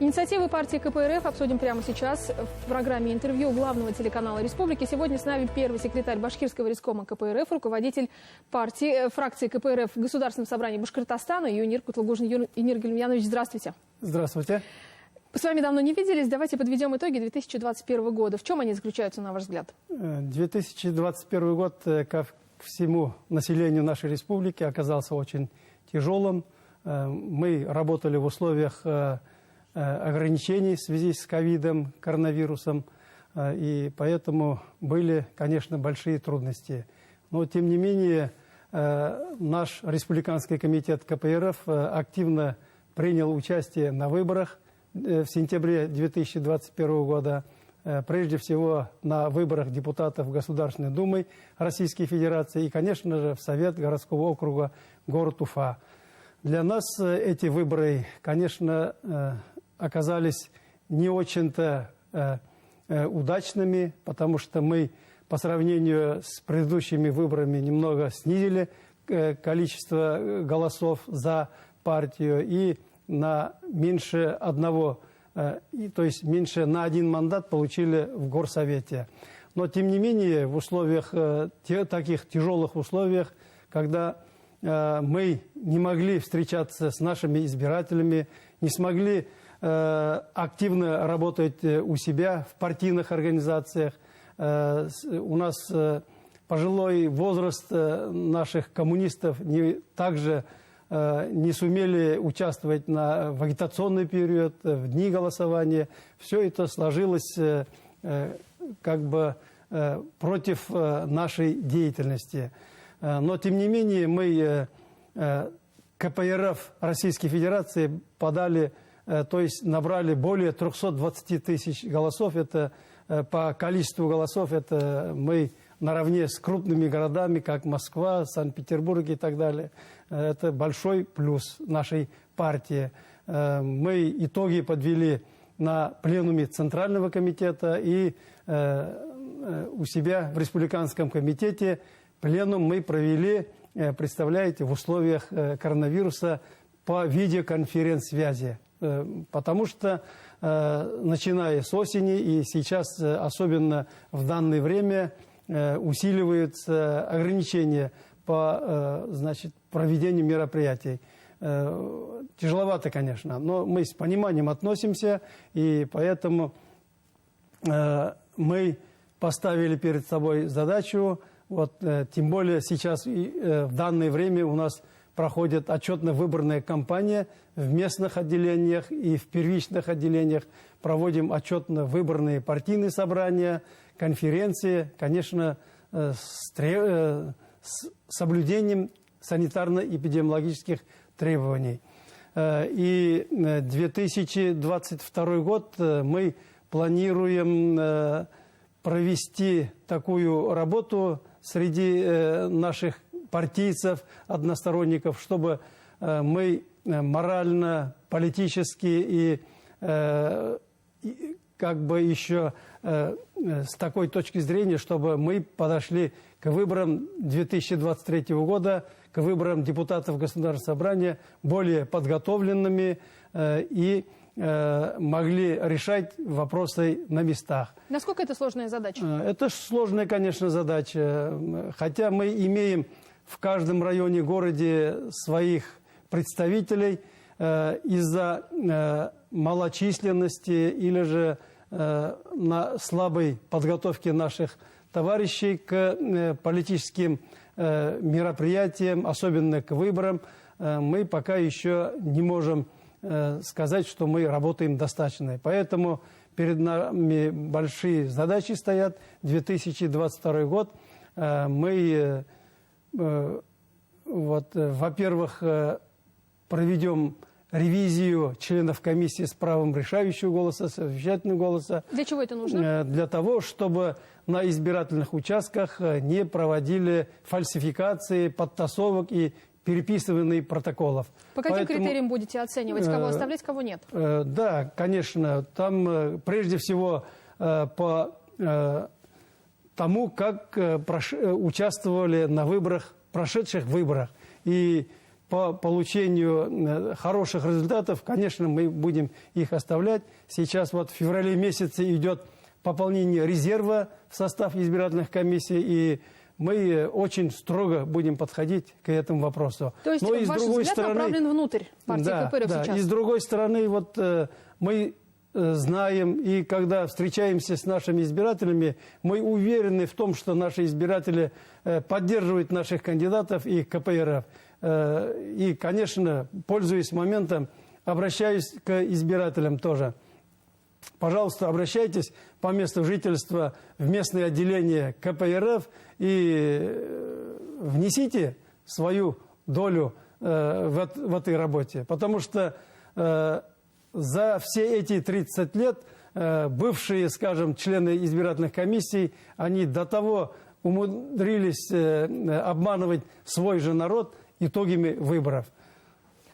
Инициативы партии КПРФ обсудим прямо сейчас в программе интервью главного телеканала Республики. Сегодня с нами первый секретарь Башкирского райкома КПРФ, руководитель фракции КПРФ в Государственном собрании Башкортостана Юнир Кутлугужин. Юнир Гельмянович, здравствуйте. Здравствуйте. С вами давно не виделись. Давайте подведем итоги 2021 года. В чем они заключаются, на ваш взгляд? 2021 год, как всему населению нашей республики, оказался очень тяжелым. Мы работали в условиях ограничений в связи с ковидом, коронавирусом, и поэтому были, конечно, большие трудности. Но, тем не менее, наш республиканский комитет КПРФ активно принял участие на выборах в сентябре 2021 года, прежде всего на выборах депутатов Государственной Думы Российской Федерации и, конечно же, в Совет городского округа город Уфа. Для нас эти выборы, конечно, оказались не очень-то удачными, потому что мы по сравнению с предыдущими выборами немного снизили количество голосов за партию и на меньше одного, то есть меньше на один мандат получили в горсовете. Но тем не менее в условиях, таких тяжелых условиях, когда мы не могли встречаться с нашими избирателями, не смогли активно работать у себя в партийных организациях. У нас пожилой возраст наших коммунистов также не сумели участвовать в агитационный период, в дни голосования. Все это сложилось как бы против нашей деятельности. Но, тем не менее, мы КПРФ Российской Федерации то есть набрали более 320 тысяч голосов. Это по количеству голосов, это мы наравне с крупными городами, как Москва, Санкт-Петербург и так далее. Это большой плюс нашей партии. Мы итоги подвели на пленуме Центрального комитета и у себя в Республиканском комитете пленум мы провели, представляете, в условиях коронавируса по видеоконференц-связи. Потому что, начиная с осени и сейчас, особенно в данное время, усиливаются ограничения по проведению мероприятий. Тяжеловато, конечно, но мы с пониманием относимся, и поэтому мы поставили перед собой задачу, тем более сейчас в данное время у нас проходит отчетно-выборная кампания в местных отделениях и в первичных отделениях. Проводим отчетно-выборные партийные собрания, конференции, конечно, с соблюдением санитарно-эпидемиологических требований. И 2022 год мы планируем провести такую работу среди наших партийцев, односторонников, чтобы мы морально, политически и как бы еще с такой точки зрения, чтобы мы подошли к выборам 2023 года, к выборам депутатов Государственного собрания более подготовленными и могли решать вопросы на местах. Насколько это сложная задача? Это сложная, конечно, задача. Хотя мы имеем в каждом районе городе своих представителей, из-за малочисленности или же на слабой подготовке наших товарищей к политическим мероприятиям, особенно к выборам, мы пока еще не можем сказать, что мы работаем достаточно. Поэтому перед нами большие задачи стоят. 2022 год мы, во-первых, проведем ревизию членов комиссии с правом решающего голоса, совещательного голоса. Для чего это нужно? Для того, чтобы на избирательных участках не проводили фальсификации, подтасовок и переписываний протоколов. По каким критериям будете оценивать, кого оставлять, кого нет? Да, конечно. Там прежде всего по тому, как участвовали на выборах, прошедших выборах. И по получению хороших результатов, конечно, мы будем их оставлять. Сейчас вот в феврале месяце идет пополнение резерва в состав избирательных комиссий, и мы очень строго будем подходить к этому вопросу. То есть ваш взгляд направлен внутрь партии КПРФ сейчас? И с другой стороны, вот мы знаем, и когда встречаемся с нашими избирателями, мы уверены в том, что наши избиратели поддерживают наших кандидатов и КПРФ. И, конечно, пользуясь моментом, обращаюсь к избирателям тоже. Пожалуйста, обращайтесь по месту жительства в местное отделение КПРФ и внесите свою долю в этой работе. Потому что за все эти 30 лет бывшие, скажем, члены избирательных комиссий, они до того умудрились обманывать свой же народ итогами выборов.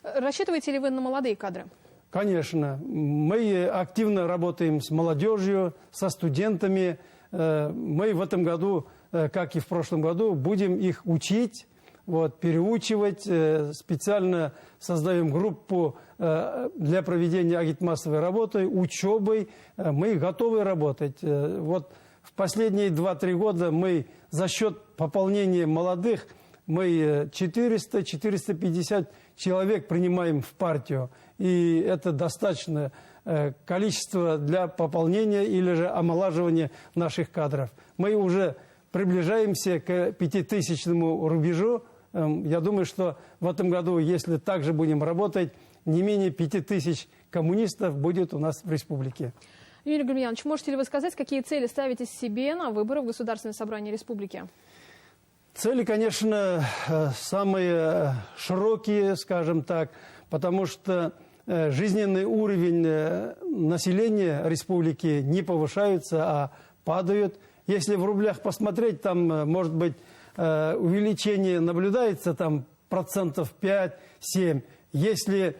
Рассчитываете ли вы на молодые кадры? Конечно. Мы активно работаем с молодежью, со студентами. Мы в этом году, как и в прошлом году, будем их учить, переучивать. Специально создаем группу для проведения агитмассовой работы, учебой. Мы готовы работать. Вот в последние 2-3 года мы за счет пополнения молодых, мы 400-450 человек принимаем в партию. И это достаточное количество для пополнения или же омолаживания наших кадров. Мы уже приближаемся к 5000-му рубежу. Я думаю, что в этом году, если также будем работать, не менее 5000 коммунистов будет у нас в республике. Юрий Гурмиянович, можете ли вы сказать, какие цели ставите себе на выборы в Государственное собрание республики? Цели, конечно, самые широкие, скажем так, потому что жизненный уровень населения республики не повышается, а падает. Если в рублях посмотреть, там, может быть, увеличение наблюдается, там, 5-7%. Если,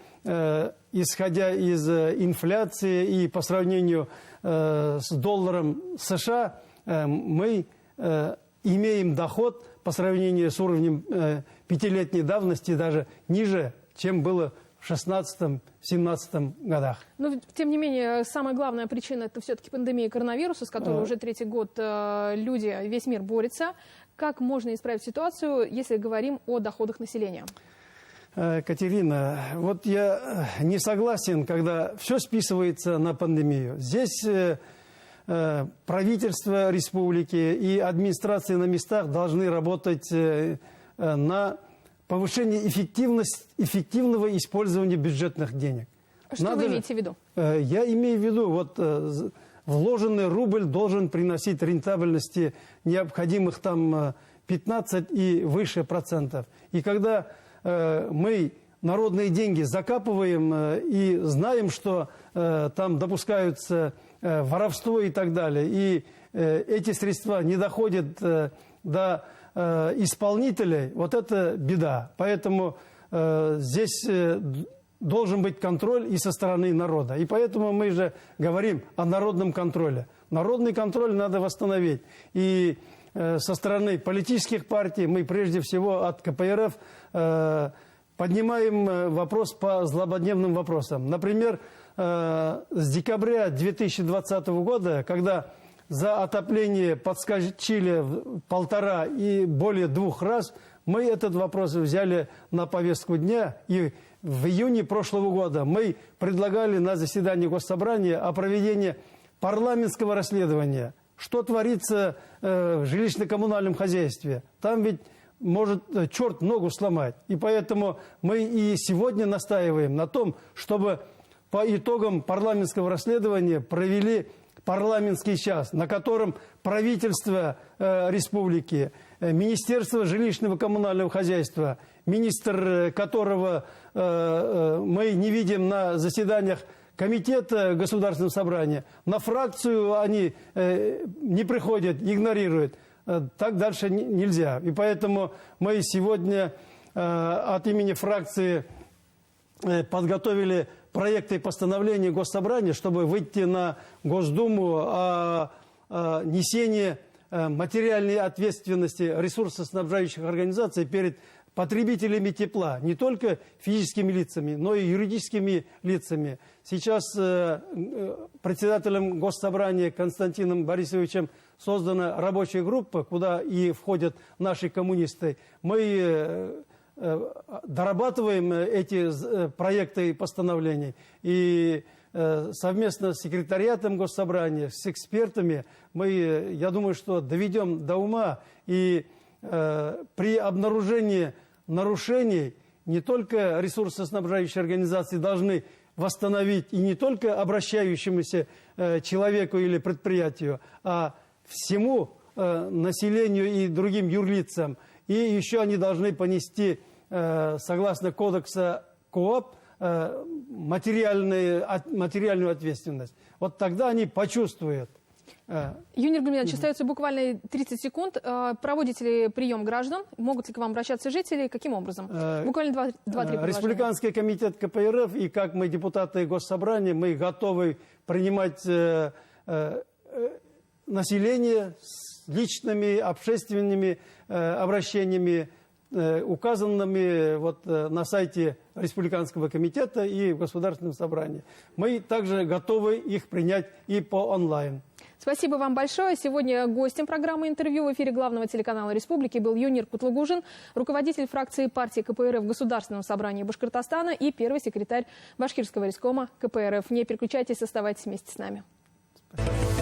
исходя из инфляции и по сравнению с долларом США, мы имеем доход по сравнению с уровнем 5-летней давности даже ниже, чем было в 2016-2017 годах. Но, тем не менее, самая главная причина – это все-таки пандемия коронавируса, с которой уже 3-й год люди, весь мир борется. Как можно исправить ситуацию, если говорим о доходах населения? Катерина, вот я не согласен, когда все списывается на пандемию. Здесь правительство республики и администрации на местах должны работать на повышение эффективного использования бюджетных денег. Что вы имеете в виду? Я имею в виду, вложенный рубль должен приносить рентабельности необходимых там 15 и выше процентов. И когда мы народные деньги закапываем и знаем, что там допускаются воровство и так далее, и эти средства не доходят до исполнителей, вот это беда. Поэтому здесь должен быть контроль и со стороны народа. И поэтому мы же говорим о народном контроле. Народный контроль надо восстановить. И со стороны политических партий мы прежде всего от КПРФ поднимаем вопрос по злободневным вопросам. Например, с декабря 2020 года, когда за отопление подскочили в 1,5 и более 2 раз, мы этот вопрос взяли на повестку дня. И в июне прошлого года мы предлагали на заседании Госсобрания о проведении парламентского расследования. Что творится в жилищно-коммунальном хозяйстве? Там ведь может черт ногу сломать. И поэтому мы и сегодня настаиваем на том, чтобы по итогам парламентского расследования провели парламентский час, на котором правительство республики, Министерство жилищного коммунального хозяйства, министр которого мы не видим на заседаниях Комитета Государственного собрания, на фракцию они не приходят, игнорируют. Так дальше нельзя. И поэтому мы сегодня от имени фракции подготовили проекты постановления Госсобрания, чтобы выйти на Госдуму о несении материальной ответственности ресурсоснабжающих организаций перед потребителями тепла, не только физическими лицами, но и юридическими лицами. Сейчас председателем Госсобрания Константином Борисовичем создана рабочая группа, куда и входят наши коммунисты. Мы дорабатываем эти проекты и постановления. И совместно с секретариатом Госсобрания, с экспертами я думаю, что доведем до ума. И при обнаружении нарушений не только ресурсоснабжающие организации должны восстановить, и не только обращающемуся человеку или предприятию, а всему населению и другим юрлицам. И еще они должны понести, согласно кодекса КоАП, материальную ответственность. Вот тогда они почувствуют. Юнир Гульминович, остается буквально 30 секунд. Проводите ли прием граждан? Могут ли к вам обращаться жители? Каким образом? Буквально 2-3 предложения. Республиканский комитет КПРФ и как мы, депутаты Госсобрания, мы готовы принимать население с личными, общественными обращениями, указанными на сайте Республиканского комитета и в Государственном собрании. Мы также готовы их принять и по онлайн. Спасибо вам большое. Сегодня гостем программы интервью в эфире главного телеканала Республики был Юнир Кутлугужин, руководитель фракции партии КПРФ в Государственном собрании Башкортостана и первый секретарь Башкирского райкома КПРФ. Не переключайтесь, оставайтесь вместе с нами. Спасибо.